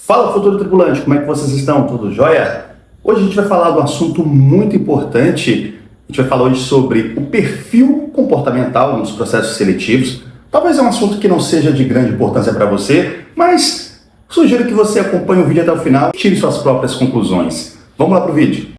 Fala, futuro tripulante, como é que vocês estão? Tudo jóia? Hoje a gente vai falar de um assunto muito importante. A gente vai falar hoje sobre o perfil comportamental nos processos seletivos. Talvez é um assunto que não seja de grande importância para você, mas sugiro que você acompanhe o vídeo até o final e tire suas próprias conclusões. Vamos lá pro vídeo.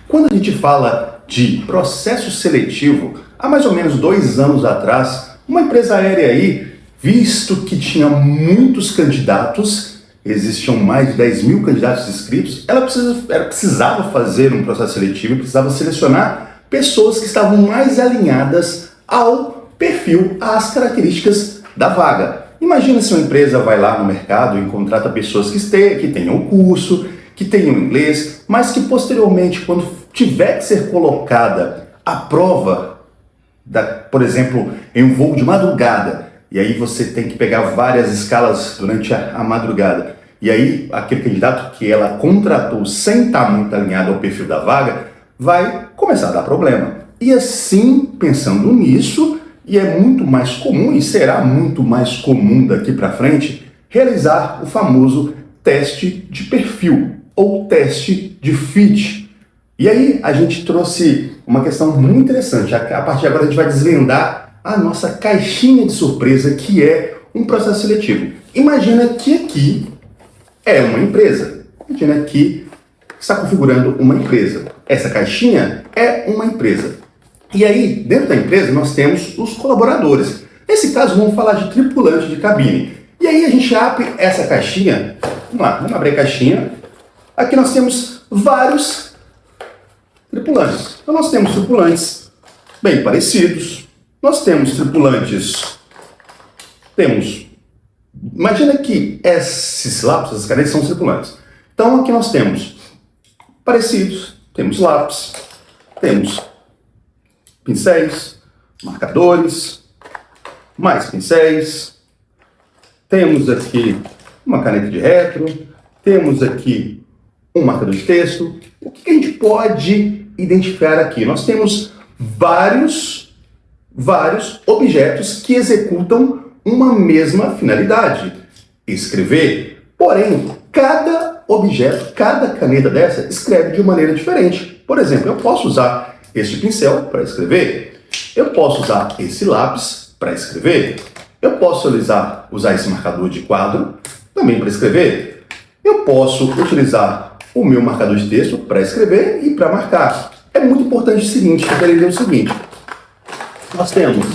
Quando a gente fala de processo seletivo, há mais ou menos 2 anos atrás, uma empresa aérea aí, visto que tinha muitos candidatos, existiam mais de 10 mil candidatos inscritos, ela precisava fazer um processo seletivo e precisava selecionar pessoas que estavam mais alinhadas ao perfil, às características da vaga. Imagina se uma empresa vai lá no mercado e contrata pessoas que tenham o curso, que tenham inglês, mas que posteriormente, quando tiver que ser colocada à prova, por exemplo, em um voo de madrugada, e aí você tem que pegar várias escalas durante a madrugada, e aí aquele candidato que ela contratou sem estar muito alinhado ao perfil da vaga, vai começar a dar problema. E assim, pensando nisso, e é muito mais comum, e será muito mais comum daqui para frente, realizar o famoso teste de perfil, ou teste de fit. E aí a gente trouxe uma questão muito interessante. A partir de agora a gente vai desvendar a nossa caixinha de surpresa, que é um processo seletivo. Imagina que aqui é uma empresa. Imagina que está configurando uma empresa. Essa caixinha é uma empresa. E aí, dentro da empresa, nós temos os colaboradores. Nesse caso, vamos falar de tripulante de cabine. E aí a gente abre essa caixinha. Vamos lá, vamos abrir a caixinha. Aqui nós temos vários tripulantes. Então nós temos tripulantes bem parecidos. Nós temos tripulantes... Imagina que esses lápis, essas canetas são os tripulantes. Então aqui nós temos parecidos, temos lápis, temos pincéis, marcadores, mais pincéis. Temos aqui uma caneta de retro, temos aqui um marcador de texto. O que a gente pode identificar aqui? Nós temos vários objetos que executam uma mesma finalidade, escrever. Porém, cada objeto, cada caneta dessa escreve de maneira diferente. Por exemplo, eu posso usar este pincel para escrever, eu posso usar esse lápis para escrever, eu posso usar esse marcador de quadro também para escrever, eu posso utilizar o meu marcador de texto para escrever e para marcar. É muito importante o seguinte, entender o seguinte: nós temos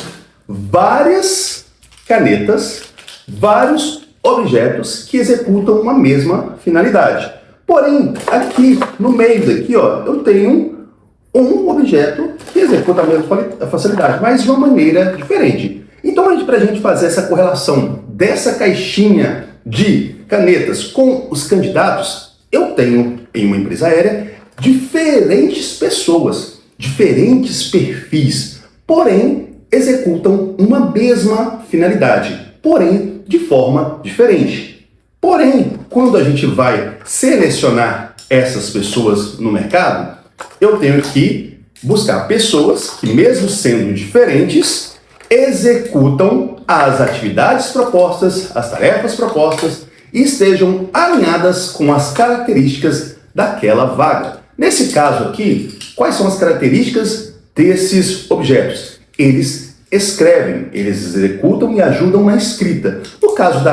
várias canetas, vários objetos que executam uma mesma finalidade. Porém, aqui no meio daqui, ó, eu tenho um objeto que executa a mesma facilidade, mas de uma maneira diferente. Então, para a gente fazer essa correlação dessa caixinha de canetas com os candidatos, eu tenho em uma empresa aérea diferentes pessoas, diferentes perfis, porém executam uma mesma finalidade, porém de forma diferente. Porém, quando a gente vai selecionar essas pessoas no mercado, eu tenho que buscar pessoas que, mesmo sendo diferentes, executam as atividades propostas, as tarefas propostas, e estejam alinhadas com as características daquela vaga. Nesse caso aqui, quais são as características desses objetos? Eles escrevem, eles executam e ajudam na escrita. No caso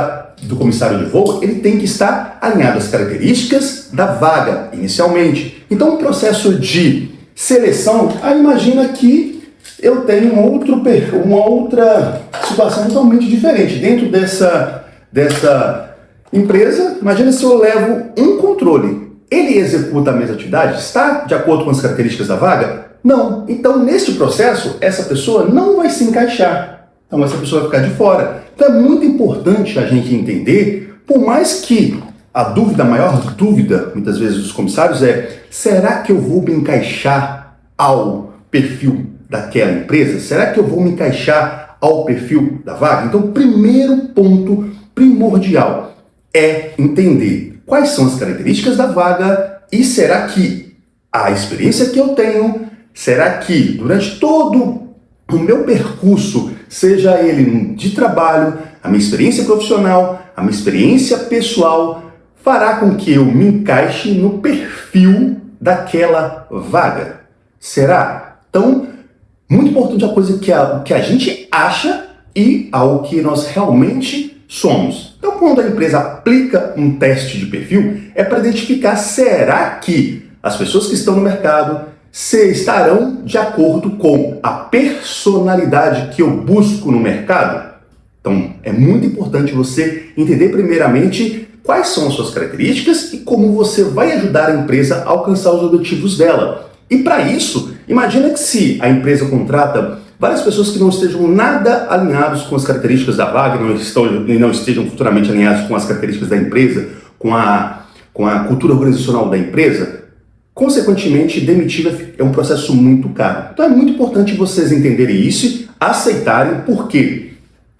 do comissário de voo, ele tem que estar alinhado às características da vaga, inicialmente. Então, o processo de seleção, imagina que eu tenho uma outra situação totalmente diferente. Dentro dessa empresa, imagina se eu levo um controle. Ele executa a mesma atividade? Está de acordo com as características da vaga? Não. Então, neste processo, essa pessoa não vai se encaixar. Então, essa pessoa vai ficar de fora. Então, é muito importante a gente entender, por mais que a maior dúvida, muitas vezes, dos comissários é: será que eu vou me encaixar ao perfil daquela empresa? Será que eu vou me encaixar ao perfil da vaga? Então, o primeiro ponto primordial é entender quais são as características da vaga e será que a experiência que eu tenho, será que durante todo o meu percurso, seja ele de trabalho, a minha experiência profissional, a minha experiência pessoal, fará com que eu me encaixe no perfil daquela vaga? Será? Então, muito importante a coisa que a gente acha e ao que nós realmente somos. Então, quando a empresa aplica um teste de perfil, é para identificar será que as pessoas que estão no mercado estarão de acordo com a personalidade que eu busco no mercado? Então, é muito importante você entender primeiramente quais são as suas características e como você vai ajudar a empresa a alcançar os objetivos dela. E para isso, imagina que se a empresa contrata várias pessoas que não estejam nada alinhados com as características da vaga, não estejam futuramente alinhados com as características da empresa, com a cultura organizacional da empresa, consequentemente, demitir é um processo muito caro. Então é muito importante vocês entenderem isso, aceitarem, porque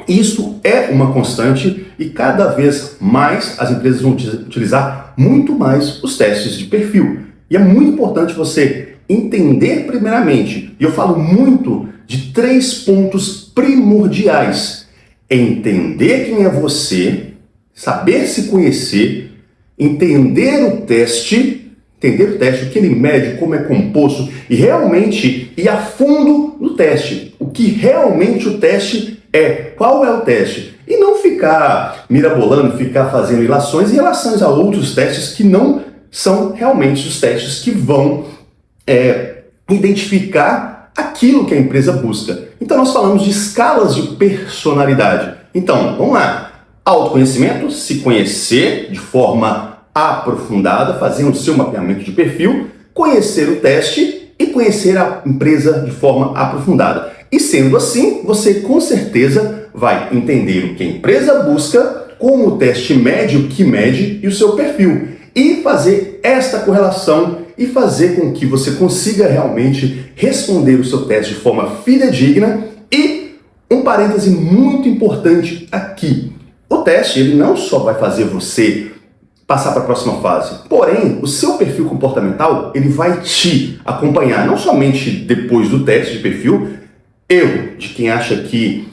isso é uma constante e cada vez mais as empresas vão utilizar muito mais os testes de perfil. E é muito importante você entender primeiramente, e eu falo muito de 3 pontos primordiais: entender quem é você, saber se conhecer, entender o teste, o que ele mede, como é composto e realmente ir a fundo no teste. O que realmente o teste é, qual é o teste? E não ficar mirabolando, ficar fazendo ilações em relação a outros testes que não são realmente os testes que vão identificar aquilo que a empresa busca. Então nós falamos de escalas de personalidade. Então, vamos lá. Autoconhecimento, se conhecer de forma aprofundada, fazendo o seu mapeamento de perfil, conhecer o teste e conhecer a empresa de forma aprofundada. E sendo assim, você com certeza vai entender o que a empresa busca, como o teste mede, o que mede e o seu perfil. E fazer esta correlação e fazer com que você consiga realmente responder o seu teste de forma fidedigna. E um parêntese muito importante aqui. O teste, ele não só vai fazer você passar para a próxima fase, porém, o seu perfil comportamental, ele vai te acompanhar, não somente depois do teste de perfil. De quem acha que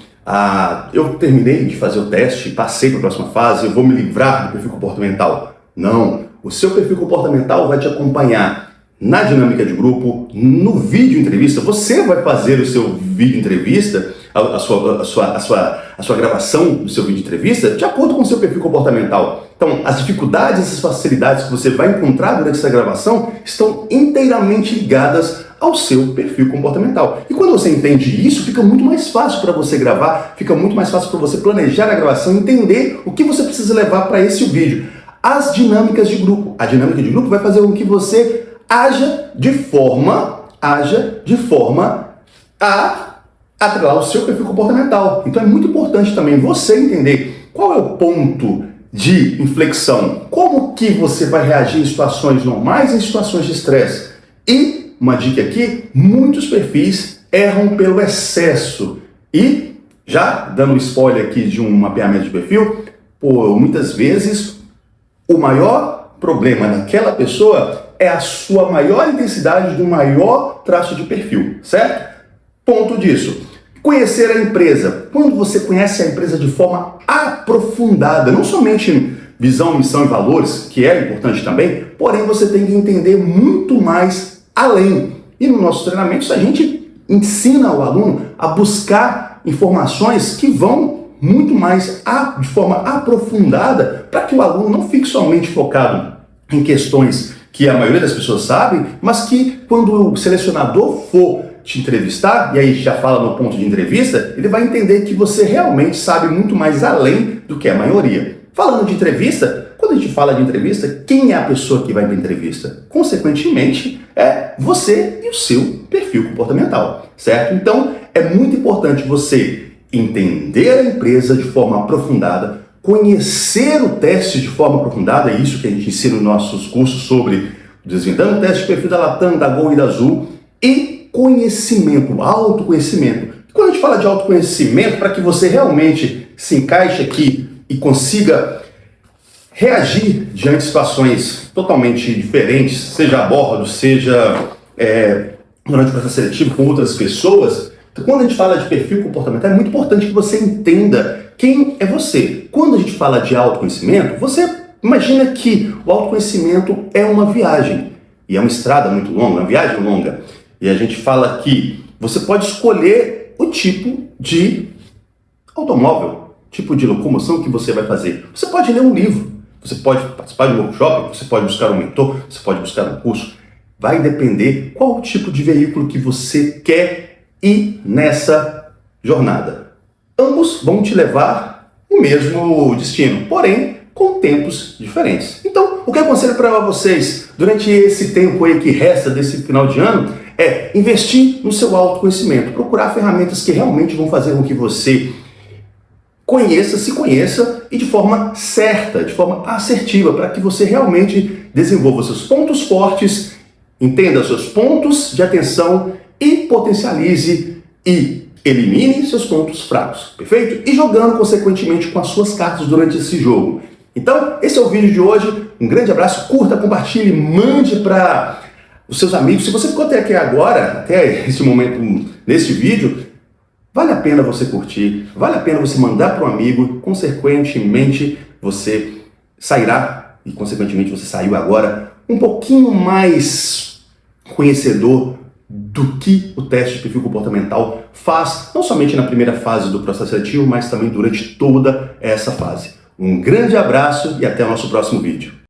eu terminei de fazer o teste, passei para a próxima fase, eu vou me livrar do perfil comportamental. Não, o seu perfil comportamental vai te acompanhar na dinâmica de grupo, no vídeo entrevista. Você vai fazer o seu vídeo entrevista, a sua gravação do seu vídeo entrevista, de acordo com o seu perfil comportamental. Então, as dificuldades, as facilidades que você vai encontrar durante essa gravação estão inteiramente ligadas ao seu perfil comportamental. E quando você entende isso, fica muito mais fácil para você gravar, fica muito mais fácil para você planejar a gravação, entender o que você precisa levar para esse vídeo. As dinâmicas de grupo. A dinâmica de grupo vai fazer com que você haja de forma a atrelar o seu perfil comportamental. Então é muito importante também você entender qual é o ponto de inflexão, como que você vai reagir em situações normais e em situações de estresse. E uma dica aqui, muitos perfis erram pelo excesso. E, já dando um spoiler aqui de um mapeamento de perfil, muitas vezes o maior problema daquela pessoa é a sua maior intensidade do maior traço de perfil, certo? Ponto disso. Conhecer a empresa. Quando você conhece a empresa de forma aprofundada, não somente visão, missão e valores, que é importante também, porém você tem que entender muito mais além. E no nosso treinamento a gente ensina o aluno a buscar informações que vão muito mais de forma aprofundada, para que o aluno não fique somente focado em questões que a maioria das pessoas sabem, mas que quando o selecionador for te entrevistar, e aí já fala no ponto de entrevista, ele vai entender que você realmente sabe muito mais além do que a maioria. Falando de entrevista, quando a gente fala de entrevista, quem é a pessoa que vai para a entrevista? Consequentemente, é você e o seu perfil comportamental, certo? Então, é muito importante você entender a empresa de forma aprofundada, conhecer o teste de forma aprofundada, é isso que a gente ensina nos nossos cursos sobre desvendando o teste de perfil da Latam, da Gol e da Azul, e conhecimento, autoconhecimento. Quando a gente fala de autoconhecimento, para que você realmente se encaixe aqui e consiga reagir diante de situações totalmente diferentes, seja a bordo, seja durante o processo seletivo com outras pessoas. Então, quando a gente fala de perfil comportamental, é muito importante que você entenda quem é você. Quando a gente fala de autoconhecimento, você imagina que o autoconhecimento é uma viagem, e é uma estrada muito longa, uma viagem longa. E a gente fala que você pode escolher o tipo de automóvel, tipo de locomoção que você vai fazer. Você pode ler um livro, você pode participar de um workshop, você pode buscar um mentor, você pode buscar um curso. Vai depender qual o tipo de veículo que você quer ir nessa jornada. Ambos vão te levar ao mesmo destino, porém com tempos diferentes. Então, o que eu aconselho para vocês durante esse tempo aí que resta desse final de ano é investir no seu autoconhecimento, procurar ferramentas que realmente vão fazer com que você se conheça e de forma certa, de forma assertiva, para que você realmente desenvolva seus pontos fortes, entenda seus pontos de atenção e potencialize e elimine seus pontos fracos, perfeito? E jogando consequentemente com as suas cartas durante esse jogo. Então, esse é o vídeo de hoje. Um grande abraço, curta, compartilhe, mande para os seus amigos. Se você ficou até aqui agora, até esse momento, nesse vídeo, vale a pena você curtir, vale a pena você mandar para um amigo, consequentemente você sairá, e consequentemente você saiu agora, um pouquinho mais conhecedor do que o teste de perfil comportamental faz, não somente na primeira fase do processo seletivo, mas também durante toda essa fase. Um grande abraço e até o nosso próximo vídeo.